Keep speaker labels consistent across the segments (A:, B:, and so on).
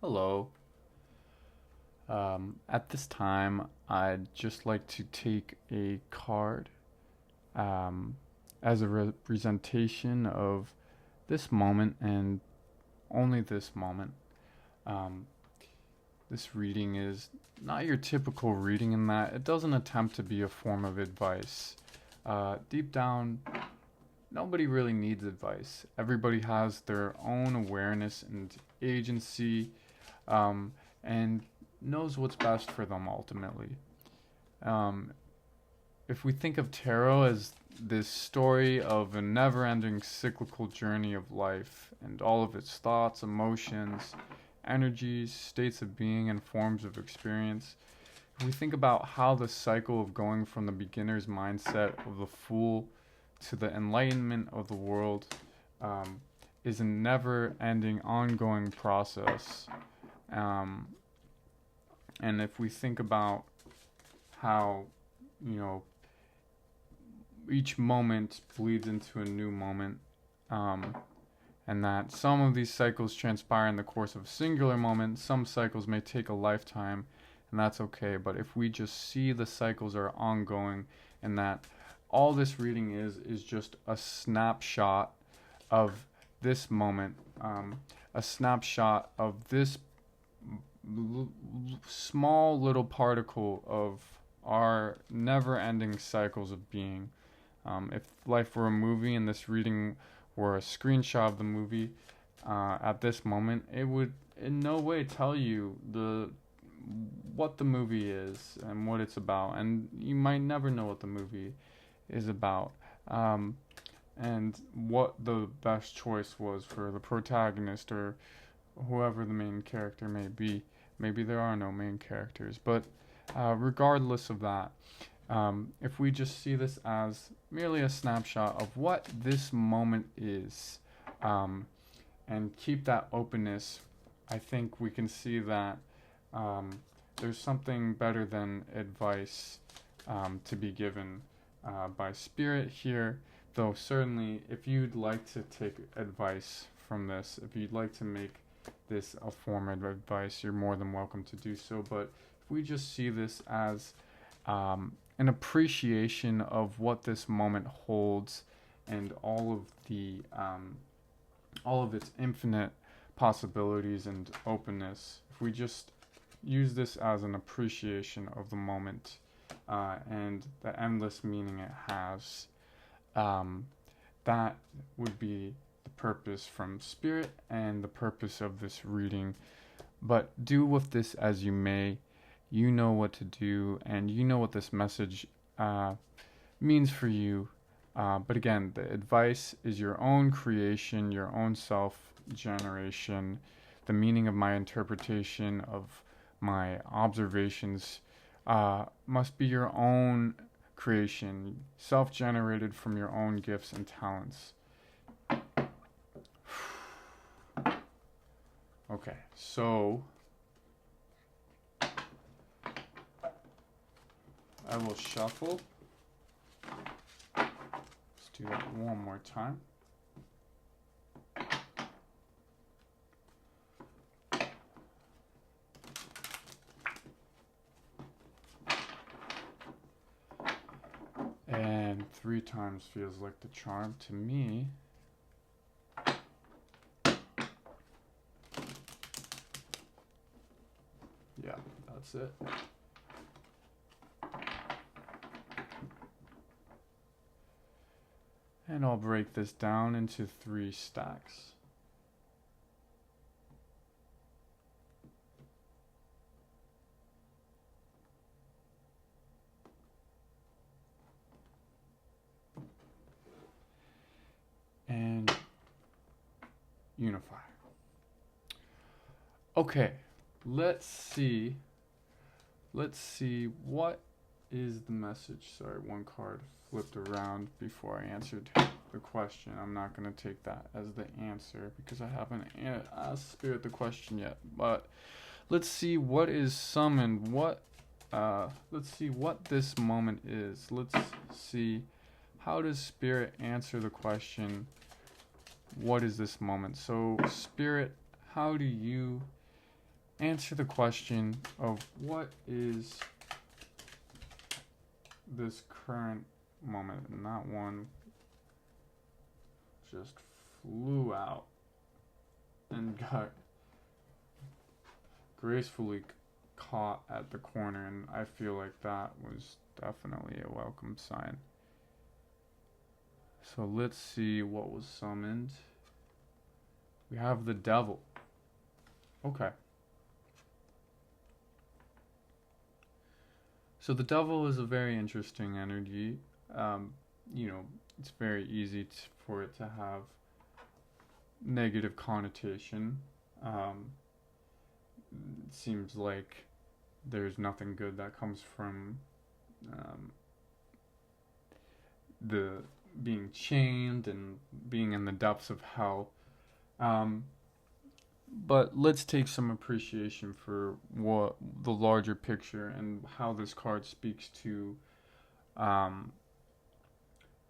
A: Hello. At this time, I'd just like to take a card um, as a representation of this moment and only this moment. Um, this reading is not your typical reading in that it doesn't attempt to be a form of advice. Deep down, nobody really needs advice. Everybody has their own awareness and agency, um, and knows what's best for them ultimately. Um, if we think of tarot as this story of a never ending cyclical journey of life and all of its thoughts, emotions, energies, states of being, and forms of experience, if we think about how the cycle of going from the beginner's mindset of the fool to the enlightenment of the world um, is a never ending, ongoing process. Um, and if we think about how, you know, each moment bleeds into a new moment, um, and that some of these cycles transpire in the course of a singular moment, some cycles may take a lifetime, and that's okay. But if we just see the cycles are ongoing, and that all this reading is just a snapshot of this moment, a snapshot of this small little particle of our never-ending cycles of being. If life were a movie and this reading were a screenshot of the movie, at this moment, it would in no way tell you what the movie is and what it's about, and you might never know what the movie is about, and what the best choice was for the protagonist or whoever the main character may be. Maybe there are no main characters, but regardless of that, if we just see this as merely a snapshot of what this moment is, and keep that openness, I think we can see that there's something better than advice to be given by spirit here. Though certainly, if you'd like to take advice from this, if you'd like to make this a form of advice, you're more than welcome to do so. But if we just see this as an appreciation of what this moment holds and all of its infinite possibilities and openness, if we just use this as an appreciation of the moment and the endless meaning it has, that would be the purpose from spirit and the purpose of this reading. But do with this as you may. You know what to do, and you know what this message means for you. But again, the advice is your own creation, your own self-generation. The meaning of my interpretation of my observations must be your own creation, self-generated from your own gifts and talents. Okay, so I will shuffle. Let's do that one more time. And 3 times feels like the charm to me. Yeah, that's it. And I'll break this down into 3 stacks. And unify. Okay, let's see what is the message. Sorry, one card flipped around before I answered the question. I'm not going to take that as the answer because I haven't asked Spirit the question yet. But let's see what is summoned. Let's see what this moment is. Let's see how does Spirit answer the question, what is this moment? So Spirit, how do you answer the question of what is this current moment. And that one just flew out and got gracefully caught at the corner, and I feel like that was definitely a welcome sign. So let's see what was summoned. We have the devil. Okay. So the devil is a very interesting energy. It's very easy for it to have negative connotation. It seems like there's nothing good that comes from the being chained and being in the depths of hell. But let's take some appreciation for what the larger picture and how this card speaks to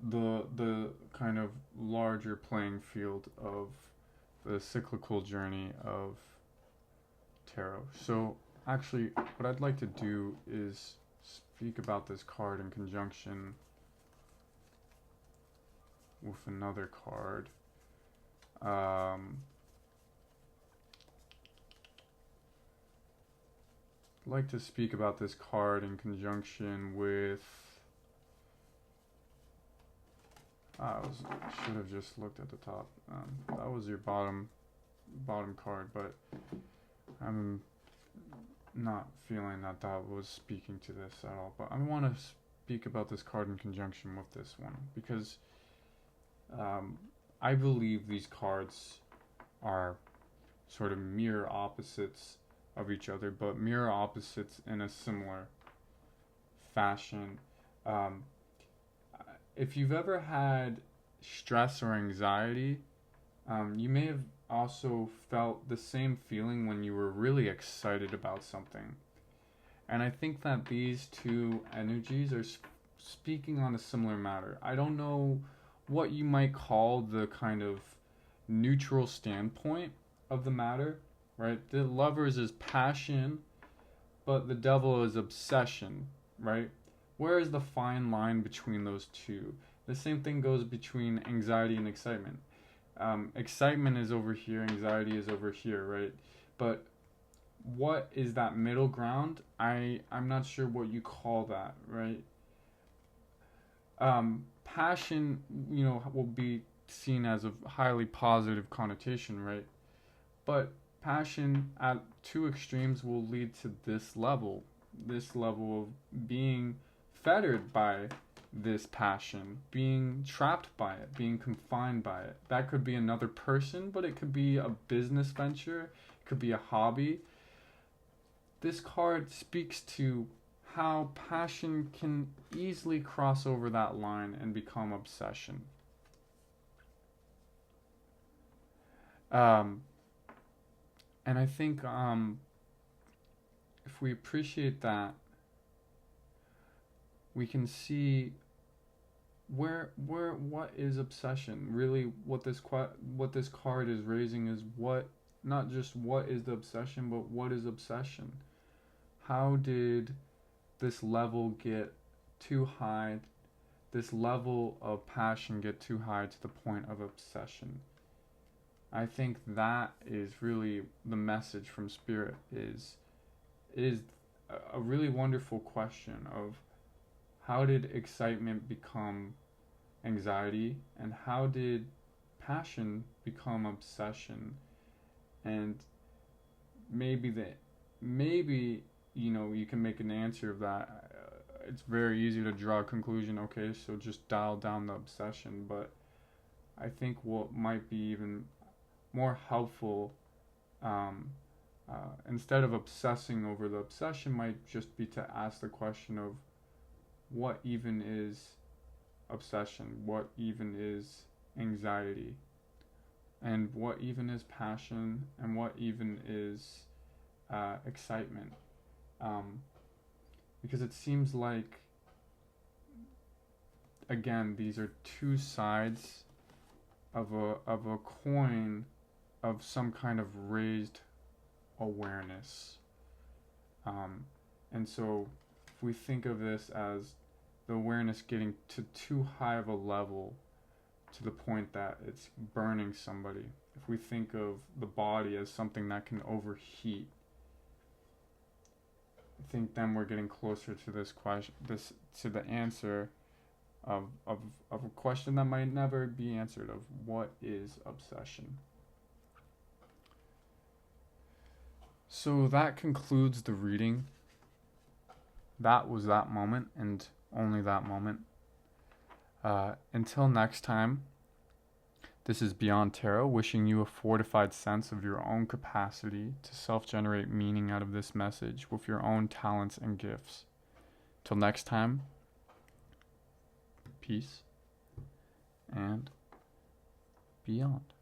A: the kind of larger playing field of the cyclical journey of tarot. So actually, what I'd like to do is speak about this card in conjunction with another card. I'd like to speak about this card in conjunction with I should have just looked at the top. That was your bottom card, but I'm not feeling that was speaking to this at all. But I want to speak about this card in conjunction with this one because I believe these cards are sort of mirror opposites of each other, but mirror opposites in a similar fashion. If you've ever had stress or anxiety, you may have also felt the same feeling when you were really excited about something. And I think that these two energies are speaking on a similar matter. I don't know what you might call the kind of neutral standpoint of the matter, right? The Lovers is passion, but the Devil is obsession, right? Where is the fine line between those two? The same thing goes between anxiety and excitement. Excitement is over here, anxiety is over here, right? But what is that middle ground? I'm not sure what you call that, right? Passion, will be seen as a highly positive connotation, right? But passion at two extremes will lead to this level of being fettered by this passion, being trapped by it, being confined by it. That could be another person, but it could be a business venture, it could be a hobby. This card speaks to how passion can easily cross over that line and become obsession. And I think if we appreciate that, we can see what is obsession. Really, what this card is raising is not just what is the obsession, but what is obsession. How did this level get too high? This level of passion get too high to the point of obsession? I think that is really the message from Spirit. Is a really wonderful question of how did excitement become anxiety, and how did passion become obsession? And maybe you can make an answer of that. It's very easy to draw a conclusion. Okay, so just dial down the obsession. But I think what might be even more helpful, instead of obsessing over the obsession, might just be to ask the question of what even is obsession, what even is anxiety, and what even is passion, and what even is excitement. Because it seems like, again, these are two sides of a coin of some kind of raised awareness. And so if we think of this as the awareness getting to too high of a level to the point that it's burning somebody, if we think of the body as something that can overheat, I think then we're getting closer to this question, to the answer of a question that might never be answered, of what is obsession. So that concludes the reading. That was that moment, and only that moment. Until next time, this is Beyond Tarot, wishing you a fortified sense of your own capacity to self-generate meaning out of this message with your own talents and gifts. Till next time, peace and beyond.